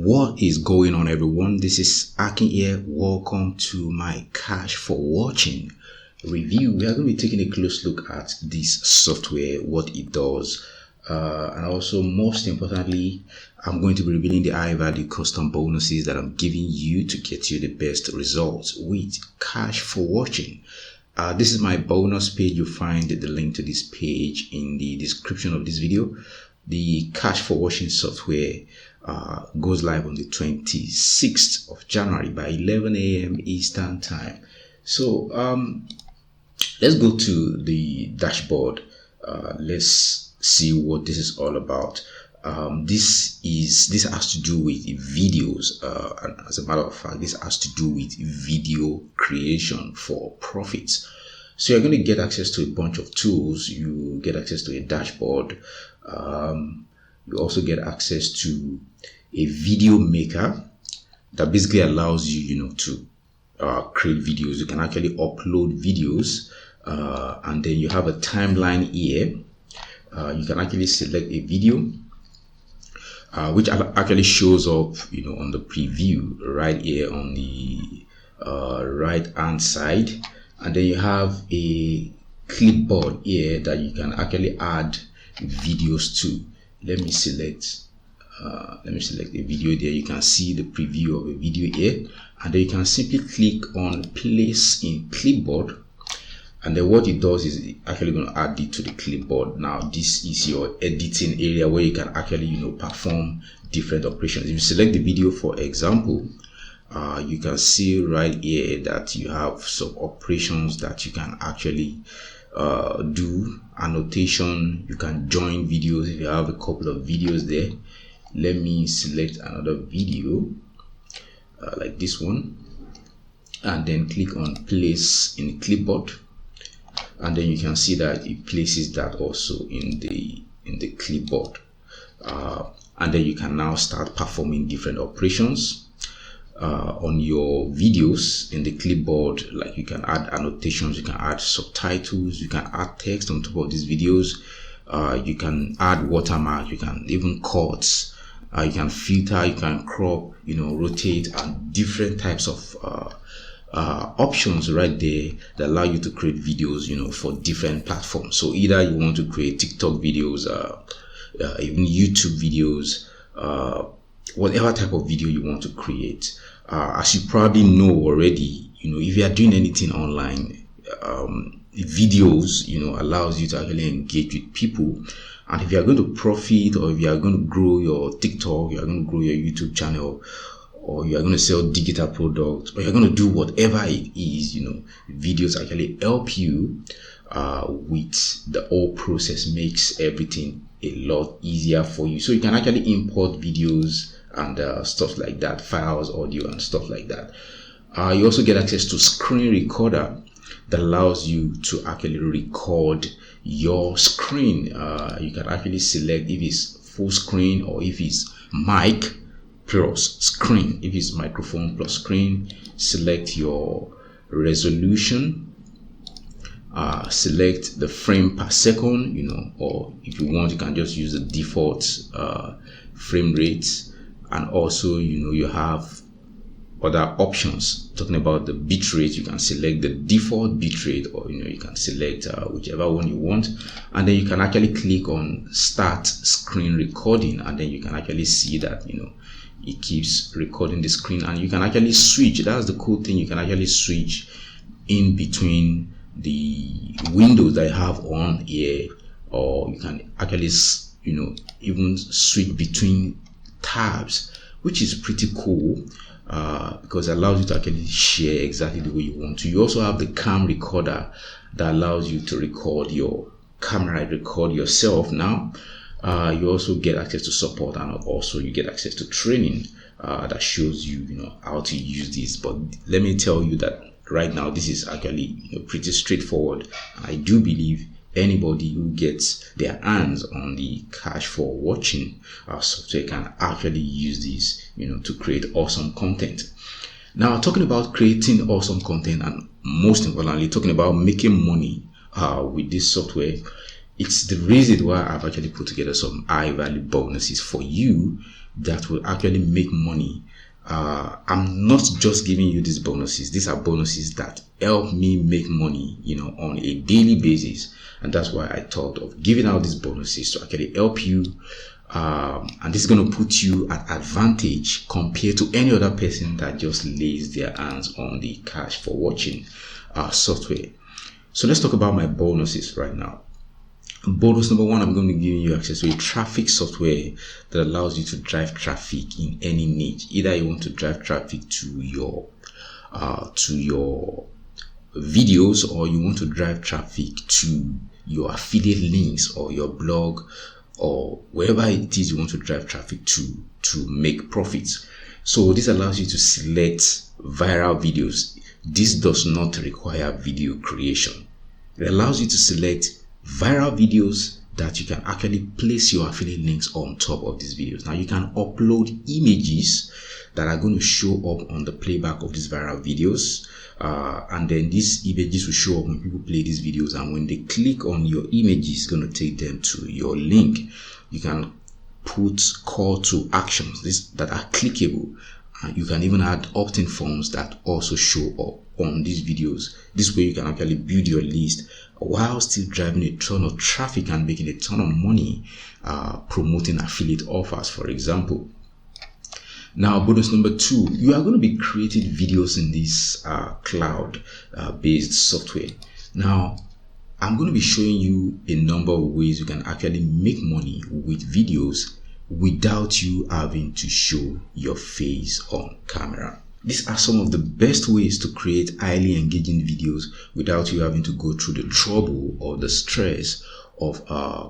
What is going on, everyone? This is Akin here. Welcome to my Kash4Watching review. We are going to be taking a close look at this software, what it does, and also most importantly, I'm going to be revealing the high value custom bonuses that I'm giving you to get you the best results with Kash4Watching. This is my bonus page. You'll find the link to this page in the description of this video. The Kash4Watching software goes live on the 26th of January by 11 a.m. Eastern time. So let's go to the dashboard. Let's see what this is all about. This has to do with videos, and as a matter of fact, this has to do with video creation for profits. So you're going to get access to a bunch of tools. You get access to a dashboard. You also get access to a video maker that basically allows you, to create videos. You can actually upload videos, and then you have a timeline here. You can actually select a video, which actually shows up, on the preview right here on the right hand side, and then you have a clipboard here that you can actually add videos to. Let me select a video there. You can see the preview of a video here, and then you can simply click on place in clipboard, and then what it does is actually going to add it to the clipboard. Now this is your editing area where you can actually perform different operations. If you select the video, for example, you can see right here that you have some operations that you can actually do. Annotation, you can join videos if you have a couple of videos there. Let me select another video like this one, and then click on place in clipboard, and then you can see that it places that also in the clipboard, and then you can now start performing different operations on your videos in the clipboard. Like, you can add annotations, you can add subtitles, you can add text on top of these videos, you can add watermark, you can even cut, you can filter, you can crop, rotate, and different types of options right there that allow you to create videos for different platforms. So either you want to create TikTok videos, even YouTube videos, whatever type of video you want to create. As you probably know already, if you are doing anything online, videos allows you to actually engage with people. And if you are going to profit, or if you are going to grow your TikTok, you are going to grow your YouTube channel, or you are going to sell digital products, or you're going to do whatever it is, videos actually help you with the whole process. Makes everything a lot easier for you. So you can actually import videos and stuff like that, files, audio, and stuff like that. You also get access to screen recorder that allows you to actually record your screen. You can actually select if it's full screen or if it's mic plus screen. If it's microphone plus screen, select your resolution, select the frame per second, or if you want, you can just use the default frame rate. And also, you have other options. Talking about the bit rate, you can select the default bit rate, or you can select whichever one you want, and then you can actually click on start screen recording, and then you can actually see that it keeps recording the screen, and you can actually switch. That's the cool thing. You can actually switch in between the windows that you have on here, or you can actually even switch between tabs, which is pretty cool, because it allows you to actually share exactly the way you want to. You also have the cam recorder that allows you to record your camera, record yourself. Now you also get access to support, and also you get access to training that shows you how to use this. But let me tell you that right now this is actually pretty straightforward. I do believe anybody who gets their hands on the Kash4Watching software can actually use this to create awesome content. Now, talking about creating awesome content, and most importantly talking about making money with this software, it's the reason why I've actually put together some high value bonuses for you that will actually make money. I'm not just giving you these bonuses. These are bonuses that help me make money, on a daily basis. And that's why I thought of giving out these bonuses to actually help you. And this is going to put you at advantage compared to any other person that just lays their hands on the Kash4Watching software. So let's talk about my bonuses right now. Bonus number one, I'm going to be giving you access to a traffic software that allows you to drive traffic in any niche. Either you want to drive traffic to your videos, or you want to drive traffic to your affiliate links or your blog, or wherever it is you want to drive traffic to make profits. So this allows you to select viral videos. This does not require video creation. It allows you to select viral videos that you can actually place your affiliate links on top of these videos. Now you can upload images that are going to show up on the playback of these viral videos, and then these images will show up when people play these videos, and when they click on your images, it's going to take them to your link. You can put call to actions that are clickable, and you can even add opt-in forms that also show up on these videos. This way you can actually build your list while still driving a ton of traffic and making a ton of money promoting affiliate offers, for example. Now, bonus number two, you are going to be creating videos in this cloud based software. Now, I'm going to be showing you a number of ways you can actually make money with videos without you having to show your face on camera. These are some of the best ways to create highly engaging videos without you having to go through the trouble or the stress of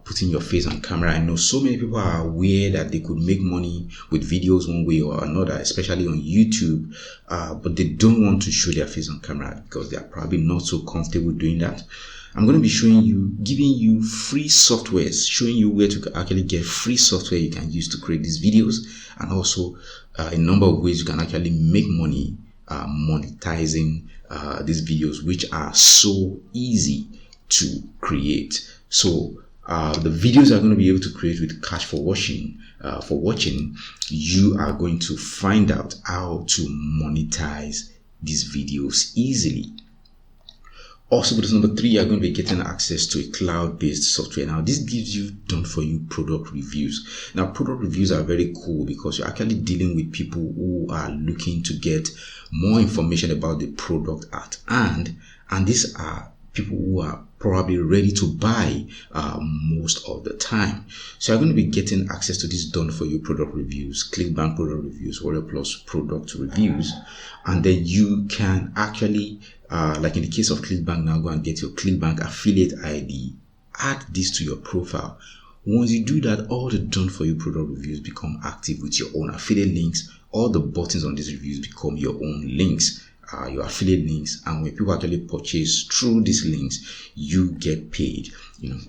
putting your face on camera. I know so many people are aware that they could make money with videos one way or another, especially on YouTube, but they don't want to show their face on camera because they are probably not so comfortable doing that. I'm going to be giving you free softwares, showing you where to actually get free software you can use to create these videos, and also a number of ways you can actually make money monetizing these videos, which are so easy to create. So the videos are going to be able to create with Kash4Watching. You are going to find out how to monetize these videos easily. Also, bonus number three, you're going to be getting access to a cloud-based software. Now, this gives you done-for-you product reviews. Now, product reviews are very cool because you're actually dealing with people who are looking to get more information about the product at hand, and these are people who are probably ready to buy most of the time. So you're going to be getting access to these done-for-you product reviews, ClickBank product reviews, Warrior Plus product reviews, and then you can actually like in the case of ClickBank, now go and get your ClickBank affiliate ID, add this to your profile. Once you do that, all the done-for-you product reviews become active with your own affiliate links. All the buttons on these reviews become your own links, your affiliate links, and when people actually purchase through these links, you get paid,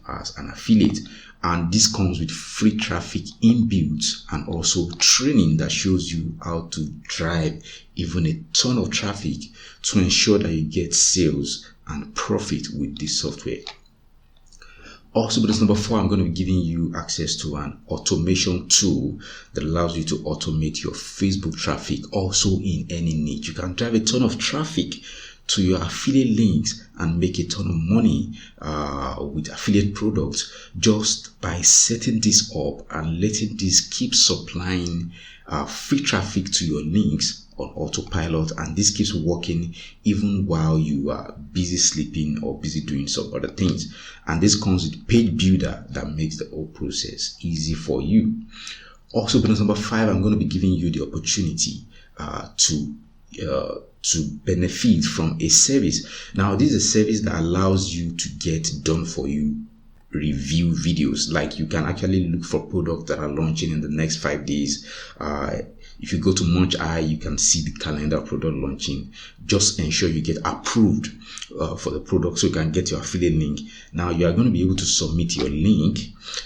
as an affiliate. And this comes with free traffic inbuilt and also training that shows you how to drive even a ton of traffic to ensure that you get sales and profit with this software. Also, bonus number four, I'm going to be giving you access to an automation tool that allows you to automate your Facebook traffic also in any niche. You can drive a ton of traffic to your affiliate links and make a ton of money with affiliate products just by setting this up and letting this keep supplying free traffic to your links on autopilot, and this keeps working even while you are busy sleeping or busy doing some other things. And this comes with Page Builder that makes the whole process easy for you. Also, bonus number five, I'm going to be giving you the opportunity to benefit from a service. Now, this is a service that allows you to get done for you review videos. Like, you can actually look for products that are launching in the next 5 days. If you go to Munch Eye, you can see the calendar of product launching. Just ensure you get approved for the product so you can get your affiliate link. Now, you are going to be able to submit your link.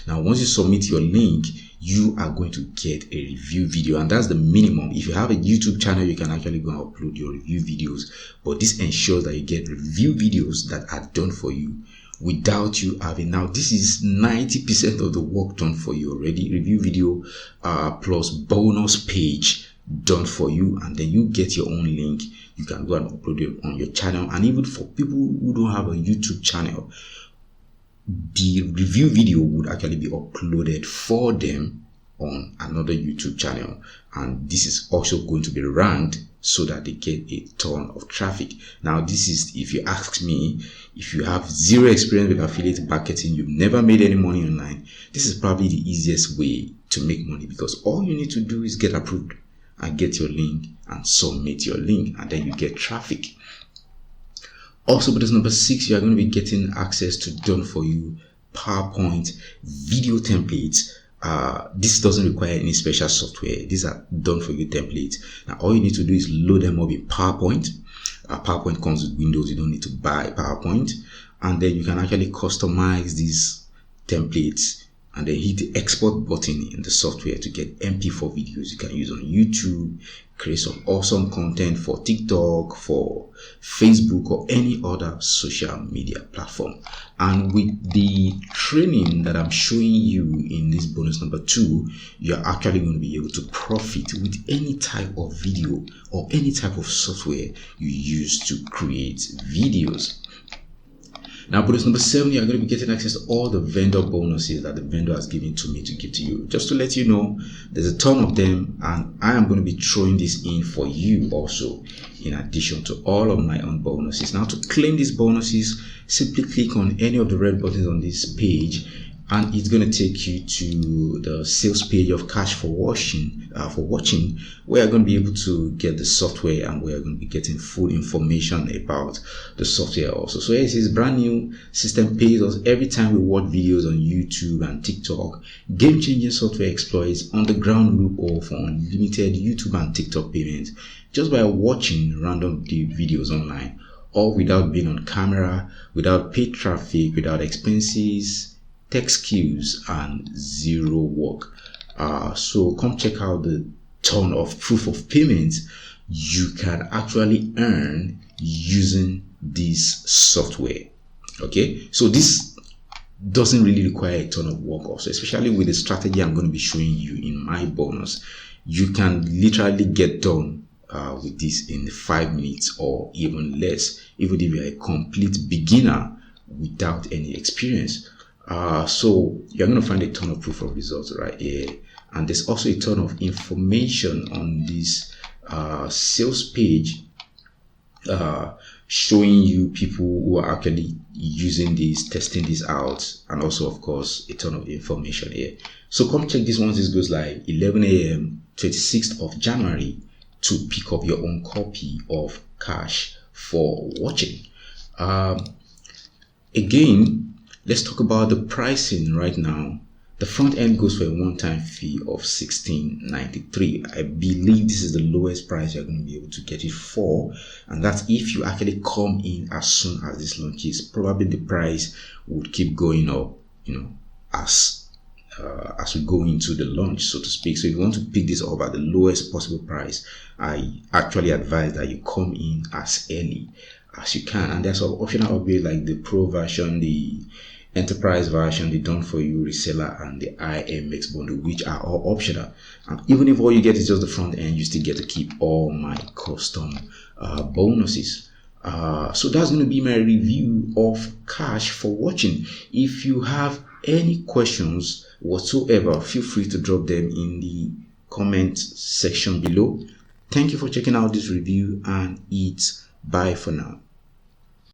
Now, once you submit your link, you are going to get a review video, and that's the minimum. If you have a YouTube channel, you can actually go and upload your review videos, but this ensures that you get review videos that are done for you without you having. Now this is 90% of the work done for you already. Review video plus bonus page done for you, and then you get your own link. You can go and upload it on your channel. And even for people who don't have a YouTube channel, the review video would actually be uploaded for them on another YouTube channel, and this is also going to be ranked so that they get a ton of traffic. Now this is, if you ask me, if you have zero experience with affiliate marketing, you've never made any money online, this is probably the easiest way to make money, because all you need to do is get approved and get your link and submit your link, and then you get traffic. Also, bonus number 6, you are going to be getting access to done for you PowerPoint video templates. This doesn't require any special software. These are done for you templates. Now all you need to do is load them up in PowerPoint. PowerPoint comes with Windows. You don't need to buy PowerPoint, and then you can actually customize these templates and then hit the export button in the software to get MP4 videos you can use on YouTube, create some awesome content for TikTok, for Facebook, or any other social media platform. And with the training that I'm showing you in this bonus number 2, you're actually going to be able to profit with any type of video or any type of software you use to create videos. Now, bonus number 7, you're going to be getting access to all the vendor bonuses that the vendor has given to me to give to you. Just to let you know, there's a ton of them, and I am going to be throwing this in for you also, in addition to all of my own bonuses. Now, to claim these bonuses, simply click on any of the red buttons on this page, and it's going to take you to the sales page of Kash4Watching, where you're going to be able to get the software, and where you're going to be getting full information about the software also. So here it is, brand new system pays us every time we watch videos on YouTube and TikTok. Game-changing software exploits on the ground loophole for unlimited YouTube and TikTok payments just by watching random videos online, all without being on camera, without paid traffic, without expenses, tech skills, and zero work. So come check out the ton of proof of payments you can actually earn using this software. Okay, so this doesn't really require a ton of work also, especially with the strategy I'm going to be showing you in my bonus. You can literally get done with this in 5 minutes or even less, even if you're a complete beginner without any experience. So you're going to find a ton of proof of results right here, and there's also a ton of information on this sales page showing you people who are actually using this, testing this out, and also of course a ton of information here. So come check this once this goes live, 11 a.m. 26th of January, to pick up your own copy of Kash4Watching. Again, let's talk about the pricing right now. The front end goes for a one-time fee of $16.93. I believe this is the lowest price you're going to be able to get it for, and that's if you actually come in as soon as this launches. Probably the price would keep going up, as we go into the launch, so to speak. So if you want to pick this up at the lowest possible price, I actually advise that you come in as early as you can. And there's some optional upgrades like the Pro version, the Enterprise version, the done for you reseller, and the IMX bundle, which are all optional. And even if all you get is just the front end, you still get to keep all my custom bonuses. So that's going to be my review of Kash4Watching. If you have any questions whatsoever, feel free to drop them in the comment section below. Thank you for checking out this review, and it's bye for now.